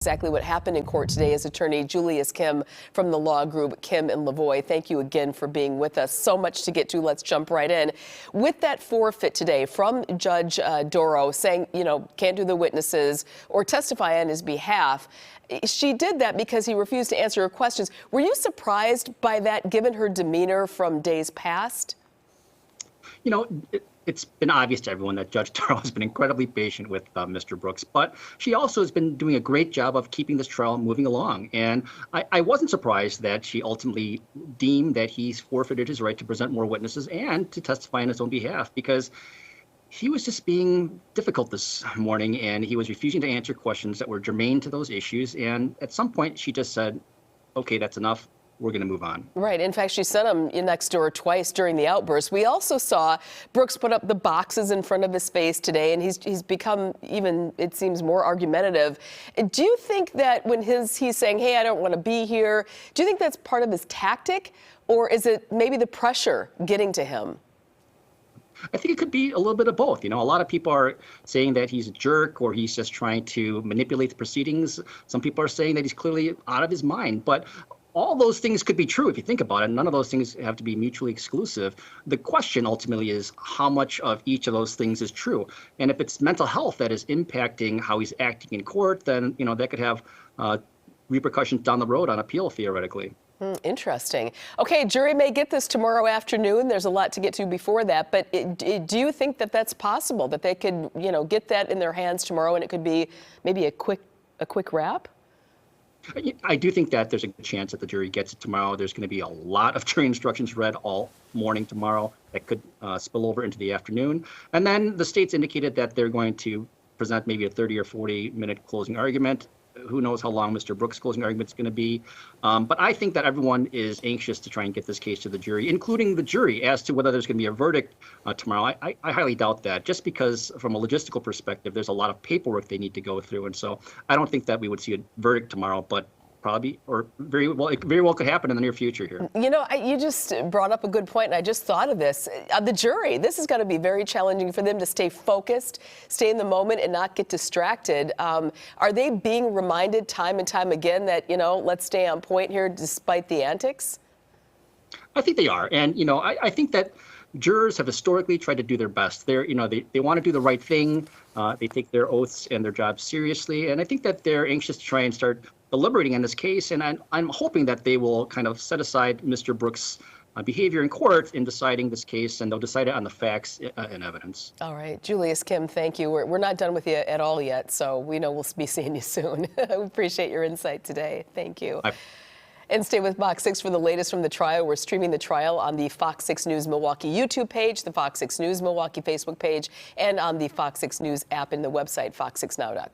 Exactly what happened in court today is attorney Julius Kim from the law group Kim and Lavoie. Thank you again for being with us. So much to get to. Let's jump right in. With that forfeit today from Judge Darrell saying, can't do the witnesses or testify on his behalf, she did that because he refused to answer her questions. Were you surprised by that, given her demeanor from days past? It's been obvious to everyone that Judge Darrell has been incredibly patient with Mr. Brooks, but she also has been doing a great job of keeping this trial moving along. And I wasn't surprised that she ultimately deemed that he's forfeited his right to present more witnesses and to testify on his own behalf, because he was just being difficult this morning and he was refusing to answer questions that were germane to those issues. And at some point she just said, okay, that's enough. We're going to move on. Right. In fact, she sent him next door twice during the outburst. We also saw Brooks put up the boxes in front of his face today, and he's become even, it seems, more argumentative. Do you think that when he's saying, hey, I don't want to be here, do you think that's part of his tactic, or is it maybe the pressure getting to him? I think it could be a little bit of both. A lot of people are saying that he's a jerk or he's just trying to manipulate the proceedings. Some people are saying that he's clearly out of his mind. But all those things could be true if you think about it. None of those things have to be mutually exclusive. The question ultimately is how much of each of those things is true. And if it's mental health that is impacting how he's acting in court, then that could have repercussions down the road on appeal, theoretically. Interesting. Okay, jury may get this tomorrow afternoon. There's a lot to get to before that, but do you think that that's possible, that they could, get that in their hands tomorrow and it could be maybe a quick wrap? I do think that there's a good chance that the jury gets it tomorrow. There's going to be a lot of jury instructions read all morning tomorrow that could spill over into the afternoon. And then the state's indicated that they're going to present maybe a 30 or 40-minute closing argument. Who knows how long Mr. Brooks' closing argument is going to be. But I think that everyone is anxious to try and get this case to the jury, including the jury, as to whether there's going to be a verdict tomorrow. I highly doubt that, just because from a logistical perspective, there's a lot of paperwork they need to go through. And so I don't think that we would see a verdict tomorrow, but probably, or it very well could happen in the near future here. You just brought up a good point, and I just thought of this. The jury, this is going to be very challenging for them to stay focused, stay in the moment, and not get distracted. Are they being reminded time and time again that, let's stay on point here despite the antics? I think they are. And, I think that jurors have historically tried to do their best. They want to do the right thing. They take their oaths and their jobs seriously. And I think that they're anxious to try and start deliberating on this case. And I'm hoping that they will kind of set aside Mr. Brooks' behavior in court in deciding this case, and they'll decide it on the facts and evidence. All right. Julius Kim, thank you. We're not done with you at all yet, so we know we'll be seeing you soon. We appreciate your insight today. Thank you. And stay with Fox 6 for the latest from the trial. We're streaming the trial on the Fox 6 News Milwaukee YouTube page, the Fox 6 News Milwaukee Facebook page, and on the Fox 6 News app and the website, fox6now.com.